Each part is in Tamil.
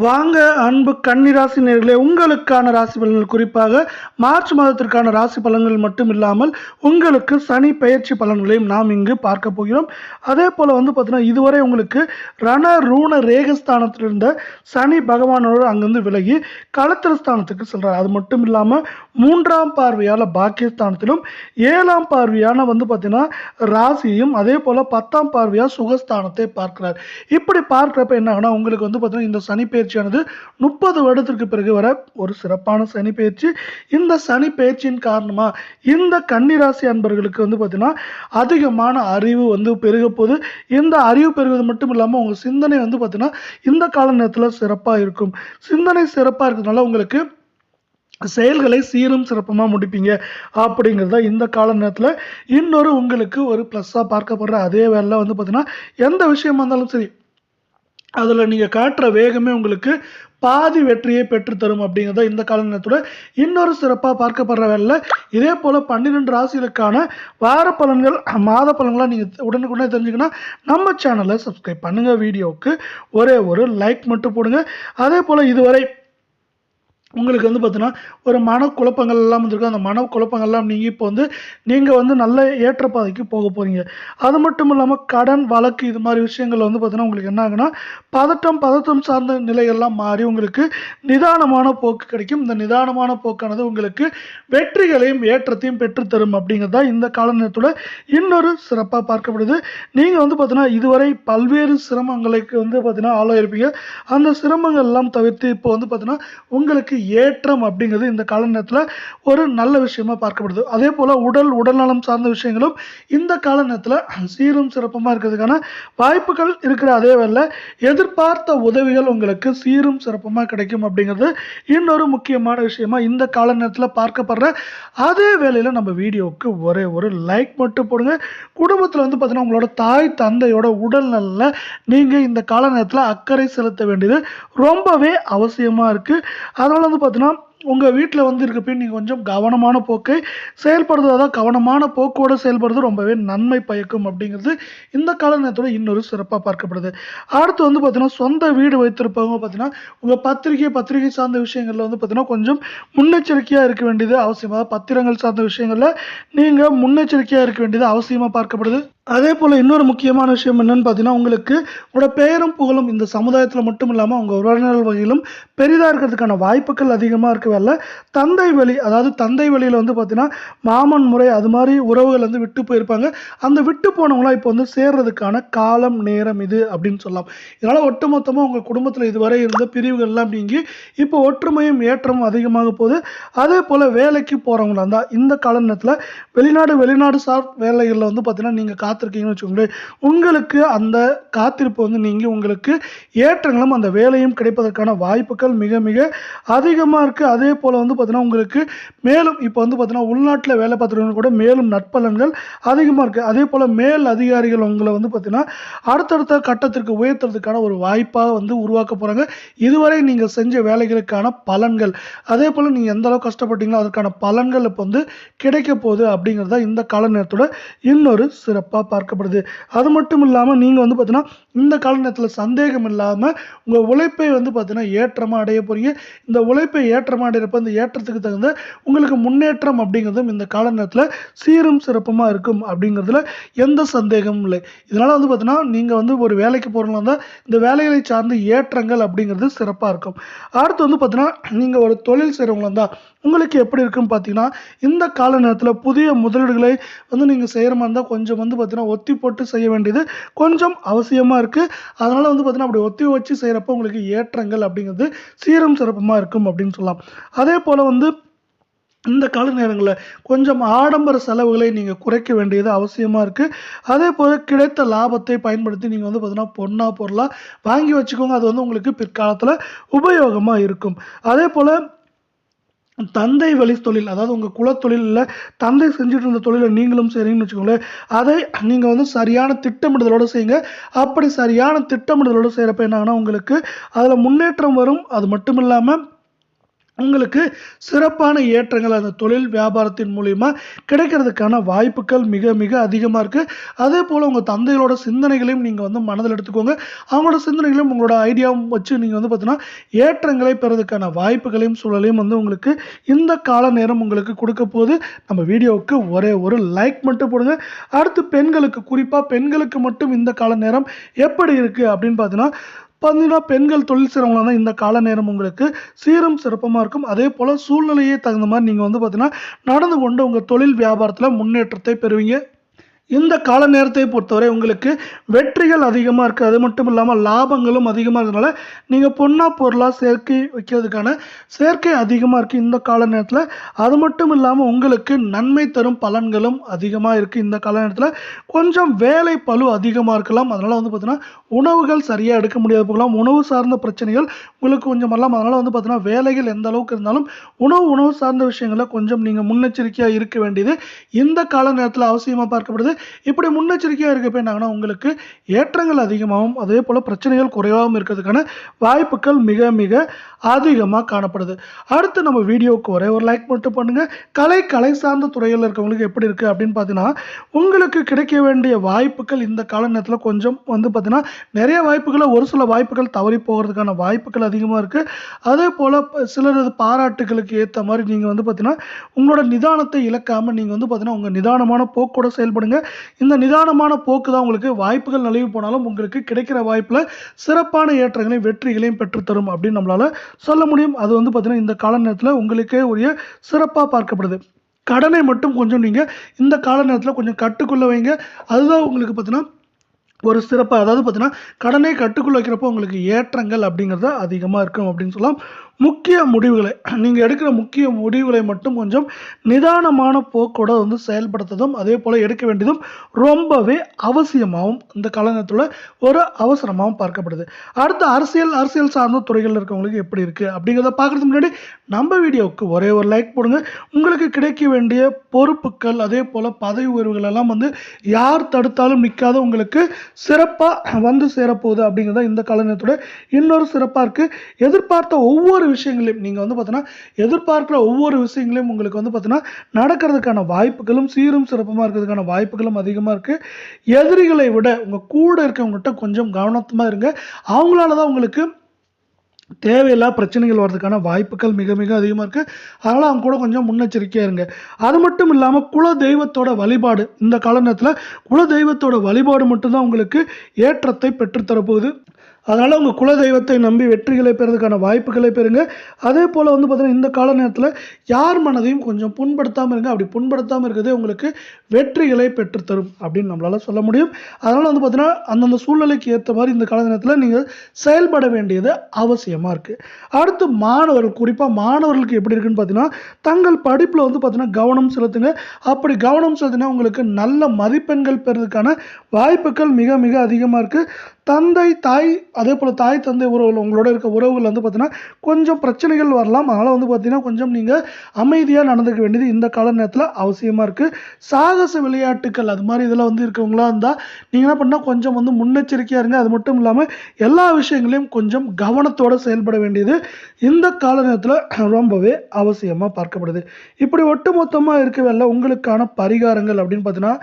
வாங்க அன்பு கன்னிராசி நேயர்களே, உங்களுக்கான ராசி பலன்கள் குறிப்பாக மார்ச் மாதத்திற்கான ராசி பலன்கள் மட்டும் இல்லாமல் உங்களுக்கு சனி பெயர்ச்சி பலன்களையும் நாம் இங்கு பார்க்க போகிறோம். அதே போல் பார்த்தீங்கன்னா இதுவரை உங்களுக்கு ரண ரூண ரேகஸ்தானத்தில் இருந்த சனி பகவானோடு அங்கிருந்து விலகி களத்திர ஸ்தானத்துக்கு செல்றார். அது மட்டும் இல்லாமல் 3ஆம் பார்வையால் பாக்கியஸ்தானத்திலும் 7ஆம் பார்வையான பார்த்தீங்கன்னா ராசியையும் அதே போல் 10ஆம் பார்வையாக சுகஸ்தானத்தை பார்க்கிறார். இப்படி பார்க்குறப்ப என்ன ஆகுனா உங்களுக்கு பார்த்தீங்கன்னா இந்த சனி பயிற்சியானது 30 வருடத்திற்கு பிறகு வர ஒரு சிறப்பான சனி பயிற்சி. இந்த சனி பயிற்சியின் காரணமா இந்த கன்னிராசி அன்பர்களுக்கு பார்த்தீங்கன்னா அதிகமான அறிவு பெருக போகுது. இந்த அறிவு பெறுவது மட்டும் இல்லாமல் உங்க சிந்தனை பார்த்தீங்கன்னா இந்த கால நேரத்தில் சிறப்பாக இருக்கும். சிந்தனை சிறப்பாக இருக்கிறதுனால உங்களுக்கு செயல்களை சீரும் சிறப்புமாக முடிப்பீங்க அப்படிங்கிறத இந்த கால நேரத்தில் இன்னொரு உங்களுக்கு ஒரு ப்ளஸ்ஸாக பார்க்கப்படுற அதே வேலை பார்த்தீங்கன்னா எந்த விஷயமா இருந்தாலும் சரி அதில் நீங்கள் காட்டுற வேகமே உங்களுக்கு பாதி வெற்றியை பெற்றுத்தரும் அப்படிங்கிறத இந்த கால நேரத்தோட இன்னொரு சிறப்பாக பார்க்கப்படுற வேலை. இதே போல் 12 ராசிகளுக்கான வார பலன்கள் மாத பலன்களாக நீங்கள் உடனுக்குடனே தெரிஞ்சுக்கணும். நம்ம சேனலை சப்ஸ்கிரைப் பண்ணுங்கள். வீடியோவுக்கு ஒரே ஒரு லைக் மட்டும் போடுங்க. அதே போல் இதுவரை உங்களுக்கு பார்த்தீங்கன்னா ஒரு மனக்குழப்பங்கள் எல்லாம் வந்திருக்கு. அந்த மனக்குழப்பங்கள்லாம் நீங்கள் இப்போ நீங்கள் நல்ல ஏற்றப்பாதைக்கு போக போகிறீங்க. அது மட்டும் இல்லாமல் கடன் வழக்கு இது மாதிரி விஷயங்கள் பார்த்தீங்கன்னா உங்களுக்கு என்ன ஆகுனா பதட்டம் சார்ந்த நிலைகள்லாம் மாறி உங்களுக்கு நிதானமான போக்கு கிடைக்கும். இந்த நிதானமான போக்கானது உங்களுக்கு வெற்றிகளையும் ஏற்றத்தையும் பெற்றுத்தரும் அப்படிங்கிறதா இந்த கால நேரத்தோட இன்னொரு சிறப்பாக பார்க்கப்படுது. நீங்கள் பார்த்தீங்கன்னா இதுவரை பல்வேறு சிரமங்களுக்கு பார்த்தீங்கன்னா ஆளாயிருப்பீங்க. அந்த சிரமங்கள் எல்லாம் தவிர்த்து இப்போ பார்த்தீங்கன்னா உங்களுக்கு ஏற்றம் அப்படிங்கிறது இந்த கால நேரத்தில் ஒரு நல்ல விஷயமா பார்க்கப்படுது. அதே போல் உடல்நலம் சார்ந்த விஷயங்களும் இந்த கால நேரத்தில் சீரும் சிறப்புமாக இருக்கிறதுக்கான வாய்ப்புகள் இருக்கிற அதே வேளை எதிர்பார்த்த உதவிகள் உங்களுக்கு சீரும் சிறப்புமாக கிடைக்கும் அப்படிங்கிறது இன்னொரு முக்கியமான விஷயமா இந்த கால நேரத்தில் பார்க்கப்படுற அதே வேளையில் நம்ம வீடியோவுக்கு ஒரே ஒரு லைக் மட்டும் போடுங்க. குடும்பத்தில் பார்த்தீங்கன்னா உங்களோட தாய் தந்தையோட உடல் நலனில் நீங்கள் இந்த கால நேரத்தில் அக்கறை செலுத்த வேண்டியது ரொம்பவே அவசியமாக இருக்குது. அதனால பார்த்தீங்கன்னா உங்கள் வீட்டில் இருக்கப்போ நீங்கள் கொஞ்சம் கவனமான போக்கை செயல்படுறது, அதாவது கவனமான போக்கோடு செயல்படுறது ரொம்பவே நன்மை பயக்கும் அப்படிங்கிறது இந்த கால நேரத்தோட இன்னொரு சிறப்பாக பார்க்கப்படுது. அடுத்து பார்த்தீங்கன்னா சொந்த வீடு வைத்திருப்பவங்க பார்த்தீங்கன்னா உங்கள் பத்திரிகை சார்ந்த விஷயங்களில் பார்த்தீங்கன்னா கொஞ்சம் முன்னெச்சரிக்கையாக இருக்க வேண்டியது அவசியமாக, பத்திரங்கள் சார்ந்த விஷயங்களில் நீங்கள் முன்னெச்சரிக்கையாக இருக்க வேண்டியது அவசியமாக பார்க்கப்படுது. அதே போல் இன்னொரு முக்கியமான விஷயம் என்னன்னு பார்த்தீங்கன்னா உங்களுக்கு உங்களோட பெயரும் புகழும் இந்த சமுதாயத்தில் மட்டும் இல்லாமல் உங்கள் உறவினர்கள் வகையிலும் பெரிதாக இருக்கிறதுக்கான வாய்ப்புகள் அதிகமாக இருக்கவே தந்தை வழி, அதாவது தந்தை வழியில் பார்த்தீங்கன்னா மாமன் முறை அது மாதிரி உறவுகள் விட்டு போயிருப்பாங்க. அந்த விட்டு போனவங்களாம் இப்போ சேர்றதுக்கான காலம் நேரம் இது அப்படின்னு சொல்லலாம். இதனால் ஒட்டுமொத்தமாக உங்கள் குடும்பத்தில் இதுவரை இருந்த பிரிவுகள்லாம் நீங்கி இப்போ ஒற்றுமையும் ஏற்றமும் அதிகமாக போகுது. அதே போல் வேலைக்கு போகிறவங்களா இருந்தால் இந்த கால நேரத்தில் வெளிநாடு சார் வேலைகளில் பார்த்தீங்கன்னா நீங்கள் காத்திருக்கீங்கன்னு வச்சுக்கோங்களேன். உங்களுக்கு அந்த காத்திருப்பு நீங்கள் உங்களுக்கு ஏற்றங்களும் அந்த வேலையும் கிடைப்பதற்கான வாய்ப்புகள் மிக மிக அதிகமாக இருக்குது. அதே போல் பார்த்தீங்கன்னா உங்களுக்கு மேலும் இப்போ பார்த்தீங்கன்னா உள்நாட்டில் வேலை பார்த்துருவங்க கூட மேலும் நற்பலன்கள் அதிகமாக இருக்குது. அதே போல் மேல் அதிகாரிகள் உங்களை பார்த்தீங்கன்னா அடுத்தடுத்த கட்டத்திற்கு உயர்த்துறதுக்கான ஒரு வாய்ப்பாக உருவாக்க போகிறாங்க. இதுவரை நீங்கள் செஞ்ச வேலைகளுக்கான பலன்கள், அதே போல் நீங்கள் எந்த அளவுக்கு கஷ்டப்பட்டீங்களோ அதற்கான பலன்கள் இப்போ கிடைக்க போகுது அப்படிங்கிறத இந்த கால நேரத்தோட இன்னொரு சிறப்பாக பார்க்கப்படுது. அது மட்டும் இல்லாமல் நீங்கள் பார்த்தீங்கன்னா இந்த கால நேரத்தில் சந்தேகம் இல்லாமல் உங்கள் உழைப்பை பார்த்தீங்கன்னா ஏற்றமாக அடைய போகிறீங்க. இந்த உழைப்பை ஏற்றமாக அடைகிறப்ப இந்த ஏற்றத்துக்கு தகுந்த உங்களுக்கு முன்னேற்றம் அப்படிங்கிறதும் இந்த கால நேரத்தில் சீரும் சிறப்புமாக இருக்கும் அப்படிங்கிறதுல எந்த சந்தேகமும் இல்லை. இதனால் பார்த்தீங்கன்னா நீங்கள் ஒரு வேலைக்கு போகிறவங்களா இருந்தால் இந்த வேலைகளை சார்ந்து ஏற்றங்கள் அப்படிங்கிறது சிறப்பாக இருக்கும். அடுத்து பார்த்தீங்கன்னா நீங்கள் ஒரு தொழில் செய்கிறவங்களா இருந்தால் உங்களுக்கு எப்படி இருக்குன்னு பார்த்தீங்கன்னா இந்த கால நேரத்தில் புதிய முதலீடுகளை நீங்கள் செய்கிற மாதிரி இருந்தால் கொஞ்சம் பார்த்தீங்கன்னா ஒத்தி போட்டு செய்ய வேண்டியது கொஞ்சம் அவசியமாக இருக்குது. அதனால் பார்த்தீங்கன்னா அப்படி ஒத்தி வச்சு செய்கிறப்ப உங்களுக்கு ஏற்றங்கள் அப்படிங்கிறது சீரும் சிறப்புமாக இருக்கும் அப்படின்னு சொல்லலாம். அதே போல் இந்த கால நேரங்களில் கொஞ்சம் ஆடம்பர செலவுகளை நீங்கள் குறைக்க வேண்டியது அவசியமாக இருக்குது. அதே போல் கிடைத்த லாபத்தை பயன்படுத்தி நீங்கள் பார்த்தீங்கன்னா பொருளாக வாங்கி வச்சுக்கோங்க. அது உங்களுக்கு பிற்காலத்தில் உபயோகமாக இருக்கும். அதே போல் தந்தை வழி தொழில், அதாவது உங்கள் குலத்தொழில் இல்லை தந்தை செஞ்சுட்டு இருந்த தொழிலை நீங்களும் செய்கிறீங்கன்னு வச்சுக்கோங்களேன். அதை நீங்கள் சரியான திட்டமிடுதலோடு செய்யுங்க. அப்படி சரியான திட்டமிடுதலோடு செய்கிறப்ப என்ன ஆகுனா உங்களுக்கு அதில் முன்னேற்றம் வரும். அது மட்டும் இல்லாமல் உங்களுக்கு சிறப்பான ஏற்றங்கள் அந்த தொழில் வியாபாரத்தின் மூலிமா கிடைக்கிறதுக்கான வாய்ப்புகள் மிக மிக அதிகமாக இருக்குது. அதே போல் உங்கள் தந்தைகளோட சிந்தனைகளையும் நீங்கள் வந்து மனதில் எடுத்துக்கோங்க. அவங்களோட சிந்தனைகளையும் உங்களோட ஐடியாவும் வச்சு நீங்கள் வந்து பார்த்தீங்கன்னா ஏற்றங்களை பெறதுக்கான வாய்ப்புகளையும் சூழலையும் வந்து உங்களுக்கு இந்த கால நேரம் உங்களுக்கு கொடுக்க போது. நம்ம வீடியோவுக்கு ஒரே ஒரு லைக் மட்டும் போடுங்க. அடுத்து பெண்களுக்கு, குறிப்பாக பெண்களுக்கு மட்டும் இந்த கால நேரம் எப்படி இருக்குது அப்படின்னு பார்த்தீங்கன்னா பெண்கள் தொழில் செய்கிறவங்களா தான் இந்த கால நேரம் உங்களுக்கு சீரும் சிறப்பமாக இருக்கும். அதே போல் சூழ்நிலையே தகுந்த மாதிரி நீங்கள் வந்து பார்த்தீங்கன்னா நடந்து கொண்டு உங்கள் தொழில் வியாபாரத்தில் முன்னேற்றத்தை பெறுவீங்க. இந்த கால நேரத்தை பொறுத்தவரை உங்களுக்கு வெற்றிகள் அதிகமாக இருக்குது. அது மட்டும் இல்லாமல் லாபங்களும் அதிகமாக இருக்கிறதுனால நீங்கள் பொண்ணா பொருளாக சேர்க்கை வைக்கிறதுக்கான சேர்க்கை அதிகமாக இருக்குது இந்த கால நேரத்தில். அது மட்டும் இல்லாமல் உங்களுக்கு நன்மை தரும் பலன்களும் அதிகமாக இருக்குது இந்த கால நேரத்தில். கொஞ்சம் வேலை பளு அதிகமாக இருக்கலாம். அதனால் வந்து பார்த்தீங்கன்னா உணவுகள் சரியாக எடுக்க முடியாது போகலாம். உணவு சார்ந்த பிரச்சனைகள் உங்களுக்கு கொஞ்சம் வரலாம். அதனால் வந்து பார்த்தீங்கன்னா வேலைகள் எந்த அளவுக்கு இருந்தாலும் உணவு சார்ந்த விஷயங்களில் கொஞ்சம் நீங்கள் முன்னெச்சரிக்கையாக இருக்க வேண்டியது இந்த கால நேரத்தில் அவசியமாக பார்க்கப்படுது. இப்படி முன்னெச்சரிக்கையாக இருக்கப்ப என்னாங்கன்னா உங்களுக்கு ஏற்றங்கள் அதிகமாகவும் அதே போல் பிரச்சனைகள் குறைவாகவும் இருக்கிறதுக்கான வாய்ப்புகள் மிக மிக அதிகமாக காணப்படுது. அடுத்து நம்ம வீடியோவுக்கு ஒரே ஒரு லைக் மட்டும் பண்ணுங்கள். கலை சார்ந்த துறையில் இருக்கவங்களுக்கு எப்படி இருக்குது அப்படின்னு பார்த்தீங்கன்னா உங்களுக்கு கிடைக்க வேண்டிய வாய்ப்புகள் இந்த கால நேரத்தில் கொஞ்சம் வந்து பார்த்தீங்கன்னா நிறைய வாய்ப்புகளை ஒரு சில வாய்ப்புகள் தவறி போகிறதுக்கான வாய்ப்புகள் அதிகமாக இருக்குது. அதே போல் சிலரது பாராட்டுகளுக்கு ஏற்ற மாதிரி நீங்கள் வந்து பார்த்தீங்கன்னா உங்களோட நிதானத்தை இழக்காமல் நீங்கள் வந்து பார்த்தீங்கன்னா உங்கள் நிதானமான போக்கோட செயல்படுங்க. இந்த நிதானமான போக்கு தான் உங்களுக்கு வாய்ப்புகள் நழுவி போனாலும் உங்களுக்கு கிடைக்கிற வாய்ப்பில் சிறப்பான ஏற்றங்களையும் வெற்றிகளையும் பெற்றுத்தரும் அப்படின்னு நம்மளால் சொல்ல முடியும். அது வந்து பார்த்தீங்கன்னா இந்த கால நேரத்தில் உங்களுக்கே உரிய சிறப்பாக பார்க்கப்படுது. கடனை மட்டும் கொஞ்சம் நீங்கள் இந்த கால நேரத்தில் கொஞ்சம் கட்டுக்குள்ள வைங்க. அதுதான் உங்களுக்கு பார்த்தீங்கன்னா ஒரு சிறப்பாக, அதாவது பார்த்தீங்கன்னா கடனை கட்டுக்குள்ள வைக்கிறப்போ உங்களுக்கு ஏற்றங்கள் அப்படிங்கிறது அதிகமாக இருக்கும் அப்படின்னு சொல்லலாம். முக்கிய முடிவுகளை நீங்கள் எடுக்கிற முக்கிய முடிவுகளை மட்டும் கொஞ்சம் நிதானமான போக்கோட வந்து செயல்படுத்துவதும் அதே போல் எடுக்க வேண்டியதும் ரொம்பவே அவசியமாகவும் இந்த காலகட்டத்தில் ஒரு அவசரமாகவும் பார்க்கப்படுது. அடுத்து அரசியல் சார்ந்த துறைகளில் இருக்கவங்களுக்கு எப்படி இருக்குது அப்படிங்கிறத பார்க்குறதுக்கு முன்னாடி நம்ம வீடியோவுக்கு ஒரே ஒரு லைக் போடுங்க. உங்களுக்கு கிடைக்க வேண்டிய பொறுப்புகள் அதே போல் பதவி உயர்வுகள் எல்லாம் வந்து யார் தடுத்தாலும் நிற்காத உங்களுக்கு சிறப்பாக வந்து சேரப்போகுது அப்படிங்கிறத இந்த காலகட்டத்தோட இன்னொரு சிறப்பாக இருக்குது. எதிர்பார்த்த ஒவ்வொரு விஷயங்களையும் நீங்கள் வந்து பார்த்தீங்கன்னா எதிர்பார்க்கிற ஒவ்வொரு விஷயங்களையும் உங்களுக்கு வந்து பார்த்தீங்கன்னா நடக்கிறதுக்கான வாய்ப்புகளும் சீரும் சிறப்புமாக இருக்கிறதுக்கான வாய்ப்புகளும் அதிகமாக இருக்குது. எதிரிகளை விட உங்கள் கூட இருக்கவங்ககிட்ட கொஞ்சம் கவனமாக இருங்க. அவங்களால தான் உங்களுக்கு தேவையில்லா பிரச்சனைகள் வர்றதுக்கான வாய்ப்புகள் மிக மிக அதிகமாக இருக்குது. அதனால் அவங்க கூட கொஞ்சம் முன்னெச்சரிக்கையாக இருங்க. அது மட்டும் இல்லாமல் குல தெய்வத்தோட வழிபாடு இந்த கால நேரத்தில் குல தெய்வத்தோட வழிபாடு மட்டும்தான் உங்களுக்கு ஏற்றத்தை பெற்றுத்தரப்போகுது. அதனால் உங்கள் குல தெய்வத்தை நம்பி வெற்றிகளை பெறதுக்கான வாய்ப்புகளை பெறுங்க. அதே போல் வந்து பார்த்தீங்கன்னா இந்த கால நேரத்தில் யார் மனதையும் கொஞ்சம் புண்படுத்தாமல் இருங்க. அப்படி புண்படுத்தாமல் இருக்கிறதே உங்களுக்கு வெற்றிகளை பெற்றுத்தரும் அப்படின்னு நம்மளால் சொல்ல முடியும். அதனால் வந்து பார்த்தீங்கன்னா அந்தந்த சூழ்நிலைக்கு ஏற்ற மாதிரி இந்த கால நேரத்தில் நீங்கள் செயல்பட வேண்டியது அவசியமாக இருக்குது. அடுத்து மாணவர்கள், குறிப்பாக மாணவர்களுக்கு எப்படி இருக்குன்னு பார்த்தீங்கன்னா தங்கள் படிப்பில் வந்து பார்த்தீங்கன்னா கவனம் செலுத்துங்க. அப்படி கவனம் செலுத்தினா உங்களுக்கு நல்ல மதிப்பெண்கள் பெறதுக்கான வாய்ப்புகள் மிக மிக அதிகமாக இருக்குது. தந்தை தாய் அதே போல் தாய் தந்தை உறவுகள் உங்களோட இருக்க உறவுகள் வந்து பார்த்தீங்கன்னா கொஞ்சம் பிரச்சனைகள் வரலாம். அதனால் வந்து பார்த்தீங்கன்னா கொஞ்சம் நீங்கள் அமைதியாக நடந்துக்க வேண்டியது இந்த கால நேரத்தில் அவசியமாக இருக்குது. சாகச விளையாட்டுகள் அது மாதிரி இதில் வந்து இருக்கவங்களா இருந்தால் நீங்கள் என்ன பண்ணால் கொஞ்சம் வந்து முன்னெச்சரிக்கையாக இருங்க. அது மட்டும் இல்லாமல் எல்லா விஷயங்களையும் கொஞ்சம் கவனத்தோடு செயல்பட வேண்டியது இந்த கால நேரத்தில் ரொம்பவே அவசியமாக பார்க்கப்படுது. இப்படி ஒட்டுமொத்தமாக இருக்கவில்லை உங்களுக்கான பரிகாரங்கள் அப்படின்னு பார்த்தீங்கன்னா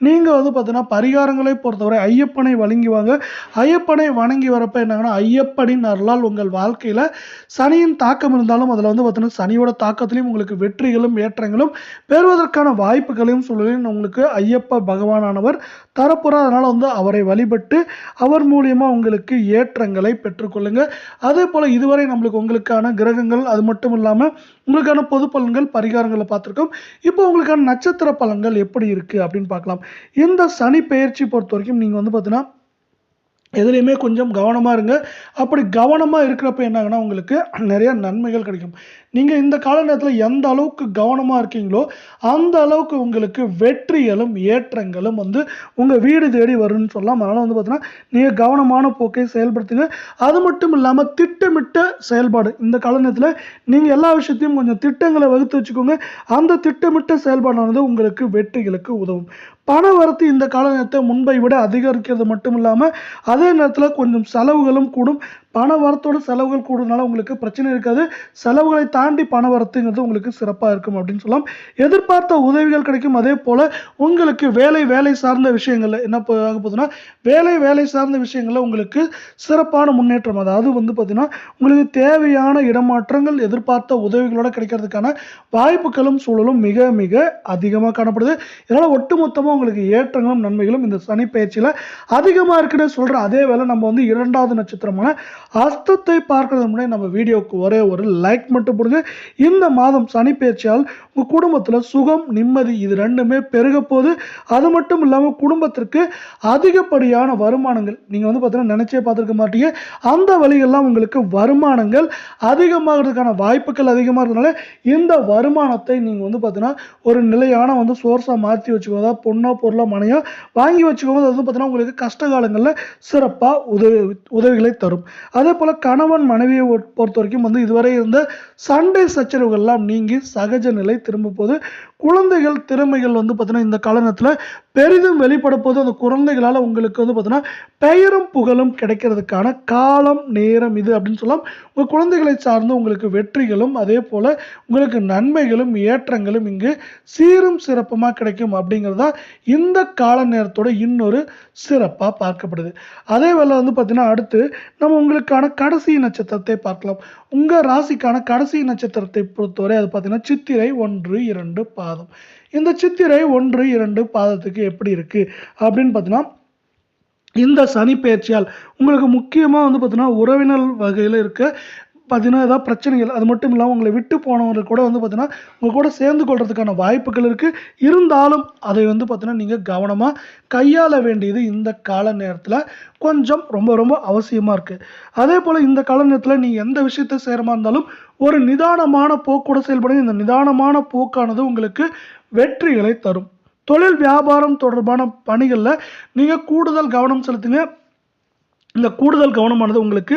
நீங்கள் வந்து பார்த்தீங்கன்னா பரிகாரங்களை பொறுத்தவரை ஐயப்பனை வழங்கி வாங்க. ஐயப்பனை வணங்கி வரப்போ என்னங்கன்னா ஐயப்பனின் அருளால் உங்கள் வாழ்க்கையில் சனியின் தாக்கம் இருந்தாலும் அதில் வந்து பார்த்தீங்கன்னா சனியோட தாக்கத்திலையும் உங்களுக்கு வெற்றிகளும் ஏற்றங்களும் பெறுவதற்கான வாய்ப்புகளையும் சூழலையும் உங்களுக்கு ஐயப்ப பகவானானவர் தரப்போகிறார். அதனால் வந்து அவரை வழிபட்டு அவர் மூலியமாக உங்களுக்கு ஏற்றங்களை பெற்றுக்கொள்ளுங்க. அதே போல் இதுவரை நம்மளுக்கு உங்களுக்கான கிரகங்கள் அது மட்டும் இல்லாமல் உங்களுக்கான பொது பலன்கள் பரிகாரங்களை பார்த்துருக்கோம். இப்போ உங்களுக்கான நட்சத்திர பலன்கள் எப்படி இருக்குது அப்படின்னு பார்க்கலாம். இந்த சனி பெயர்ச்சி பொறுத்த வரைக்கும் நீங்கள் வந்து பார்த்தீங்கன்னா எதுலேயுமே கொஞ்சம் கவனமாக இருங்க. அப்படி கவனமாக இருக்கிறப்ப என்னாங்கன்னா உங்களுக்கு நிறைய நன்மைகள் கிடைக்கும். நீங்கள் இந்த கால நேரத்தில் எந்த அளவுக்கு கவனமாக இருக்கீங்களோ அந்த அளவுக்கு உங்களுக்கு வெற்றிகளும் ஏற்றங்களும் வந்து உங்கள் வீடு தேடி வரும்னு சொல்லலாம். அதனால் வந்து பார்த்தீங்கன்னா நீங்கள் கவனமான போக்கை செயல்படுத்துங்க. அது மட்டும் இல்லாமல் திட்டமிட்ட செயல்பாடு இந்த கால நேரத்தில் நீங்கள் எல்லா விஷயத்தையும் கொஞ்சம் திட்டங்களை வகுத்து வச்சுக்கோங்க. அந்த திட்டமிட்ட செயல்பாடானது உங்களுக்கு வெற்றிகளுக்கு உதவும். பண வரத்து இந்த கால நேரத்தை முன்பை விட அதிகரிக்கிறது மட்டும் இல்லாமல் அதே நேரத்தில் கொஞ்சம் செலவுகளும் கூடும். பண வரத்தோட செலவுகள் கூடுறதுனால உங்களுக்கு பிரச்சனை இருக்காது. செலவுகளை தாண்டி பண வரத்துங்கிறது உங்களுக்கு சிறப்பா இருக்கும் அப்படின்னு சொல்லலாம். எதிர்பார்த்த உதவிகள் கிடைக்கும். அதே போல உங்களுக்கு வேலை சார்ந்த விஷயங்கள்ல என்ன ஆக போகுதுன்னா, வேலை சார்ந்த விஷயங்கள்ல உங்களுக்கு சிறப்பான முன்னேற்றம். அதாவது வந்து பார்த்தீங்கன்னா, உங்களுக்கு தேவையான இடமாற்றங்கள் எதிர்பார்த்த உதவிகளோட கிடைக்கிறதுக்கான வாய்ப்புகளும் சூழலும் மிக மிக அதிகமா காணப்படுது. இதனால ஒட்டுமொத்தமா உங்களுக்கு ஏற்றங்களும் நன்மைகளும் இந்த சனி பயிற்சியில அதிகமா இருக்குன்னு சொல்றேன். அதே வேளை நம்ம வந்து 2வது நட்சத்திரமான அஸ்தத்தை பார்க்கறதுக்கு முன்னாடி நம்ம வீடியோக்கு ஒரே ஒரு லைக் மட்டும் போடுங்க. இந்த மாதம் சனி பயிற்சியால் உங்க குடும்பத்துல சுகம், நிம்மதி இது 2மே பெருக போகுது. அது மட்டும் இல்லாம குடும்பத்திற்கு அதிகப்படியான வருமானங்கள் நீங்க வந்து பார்த்தீங்கன்னா நினைச்சே பார்த்திருக்க மாட்டீங்க. அந்த வழிகள்லாம் உங்களுக்கு வருமானங்கள் அதிகமாகிறதுக்கான வாய்ப்புகள் அதிகமா இருக்கிறதுனால இந்த வருமானத்தை நீங்க வந்து பார்த்தீங்கன்னா ஒரு நிலையான வந்து சோர்ஸா மாற்றி வச்சுக்கோங்க. அதாவது பொண்ணோ பொருளோ மனையோ வாங்கி வச்சுக்கோங்க. அது வந்து பார்த்தீங்கன்னா உங்களுக்கு கஷ்ட காலங்களில் சிறப்பா உதவிகளை தரும். அதே போல கணவன் மனைவியை பொறுத்த வரைக்கும் வந்து இதுவரை இருந்த சண்டை சச்சரவுகள்லாம் நீங்கி சகஜ நிலை திரும்ப போது. குழந்தைகள் திறமைகள் வந்து பார்த்தீங்கன்னா இந்த காலகட்டத்தில் பெரிதும் வெளிப்பட போது. அந்த குழந்தைகளால் உங்களுக்கு வந்து பார்த்தீங்கன்னா பெயரும் புகழும் கிடைக்கிறதுக்கான காலம் நேரம் இது அப்படின்னு சொல்லலாம். உங்கள் குழந்தைகளை சார்ந்து உங்களுக்கு வெற்றிகளும் அதே போல உங்களுக்கு நன்மைகளும் ஏற்றங்களும் இங்கு சீரும் சிறப்புமா கிடைக்கும் அப்படிங்கிறது தான் இந்த கால நேரத்தோட இன்னொரு சிறப்பாக பார்க்கப்படுது. அதே வேளை வந்து பார்த்தீங்கன்னா அடுத்து நம்ம உங்களுக்கான கடைசி நட்சத்திரத்தை பார்க்கலாம். உங்கள் ராசிக்கான கடைசி நட்சத்திரத்தை பொறுத்தவரை அது பார்த்தீங்கன்னா சித்திரை 1, 2 பாதம். இந்த சித்திரை 1, 2 பாதத்துக்கு எப்படி இருக்கு அப்படின்னு பார்த்தீங்கன்னா, இந்த சனி பெயர்ச்சியால் உங்களுக்கு முக்கியமாக வந்து பார்த்தீங்கன்னா உறவினர் வகையில் இருக்க பார்த்தீங்கன்னா ஏதாவது பிரச்சனைகள், அது மட்டும் இல்லாமல் உங்களை விட்டு போனவர்கள் கூட வந்து பார்த்தீங்கன்னா உங்கள் கூட சேர்ந்து கொள்றதுக்கான வாய்ப்புகள் இருக்குது. இருந்தாலும் அதை வந்து பார்த்தீங்கன்னா நீங்கள் கவனமாக கையாள வேண்டியது இந்த கால நேரத்தில் கொஞ்சம் ரொம்ப ரொம்ப அவசியமாக இருக்குது. அதே போல் இந்த கால நேரத்தில் நீங்கள் எந்த விஷயத்தை செய்கிற இருந்தாலும் ஒரு நிதானமான போக்கோட செயல்படுங்க. இந்த நிதானமான போக்கானது உங்களுக்கு வெற்றிகளை தரும். தொழில் வியாபாரம் தொடர்பான பணிகளில் நீங்கள் கூடுதல் கவனம் செலுத்துங்க. இந்த கூடுதல் கவனமானது உங்களுக்கு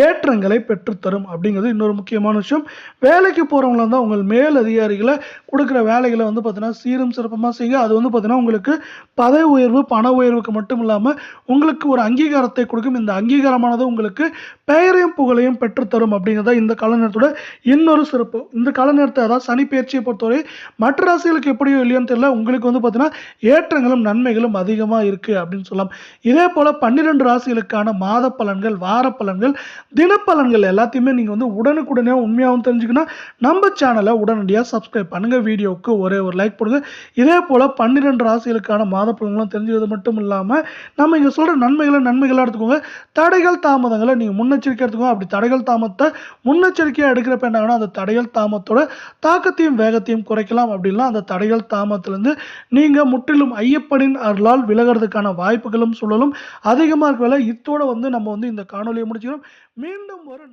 ஏற்றங்களை பெற்றுத்தரும் அப்படிங்கிறது இன்னொரு முக்கியமான விஷயம். வேலைக்கு போகிறவங்களா இருந்தால் உங்கள் மேல் அதிகாரிகளை கொடுக்குற வேலைகளை வந்து பார்த்தீங்கன்னா சீரும் சிறப்பமாக செய்யுங்க. அது வந்து பார்த்தீங்கன்னா உங்களுக்கு பதவி உயர்வு, பண உயர்வுக்கு மட்டும் இல்லாமல் உங்களுக்கு ஒரு அங்கீகாரத்தை கொடுக்கும். இந்த அங்கீகாரமானது உங்களுக்கு பெயரையும் புகழையும் பெற்றுத்தரும் அப்படிங்கிறத இந்த கால நேரத்தோட இன்னொரு சிறப்பு. இந்த கால நேரத்தை அதாவது சனி பயிற்சியை பொறுத்தவரை மற்ற ராசிகளுக்கு எப்படியோ இல்லையோன்னு தெரியல, உங்களுக்கு வந்து பார்த்தீங்கன்னா ஏற்றங்களும் நன்மைகளும் அதிகமாக இருக்குது அப்படின்னு சொல்லலாம். இதே போல் 12 ராசிகளுக்கான மாத பலன்கள், வார பலன்கள், தினப்பலன்கள் எல்லாத்தையுமே நீங்கள் வந்து உடனுக்குடனே உண்மையாகவும் தெரிஞ்சுக்கணும். நம்ம சேனலை உடனடியாக சப்ஸ்கிரைப் பண்ணுங்க. வீடியோவுக்கு ஒரே ஒரு லைக் போடுங்க. இதே போல் 12 ராசிகளுக்கான மாத பலன்களும் தெரிஞ்சுக்கிறது மட்டும் இல்லாமல் நம்ம இங்கே சொல்கிற நன்மைகளாக எடுத்துக்கோங்க. தடைகள் தாமதங்களை நீங்கள் முன்னெச்சரிக்கை எடுத்துக்கோங்க. அப்படி தடைகள் தாமத்தை முன்னெச்சரிக்கையாக எடுக்கிறப்ப என்னாங்கன்னா அந்த தடைகள் தாமத்தோட தாக்கத்தையும் வேகத்தையும் குறைக்கலாம். அப்படின்லாம் அந்த தடைகள் தாமத்திலிருந்து நீங்கள் முற்றிலும் ஐயப்பனின் அருளால் விலகிறதுக்கான வாய்ப்புகளும் சூழலும் அதிகமாக இருக்கல. இத்தோட வந்து நம்ம வந்து இந்த காணொலியை முடிச்சுக்கிறோம். மீண்டும் ஒரு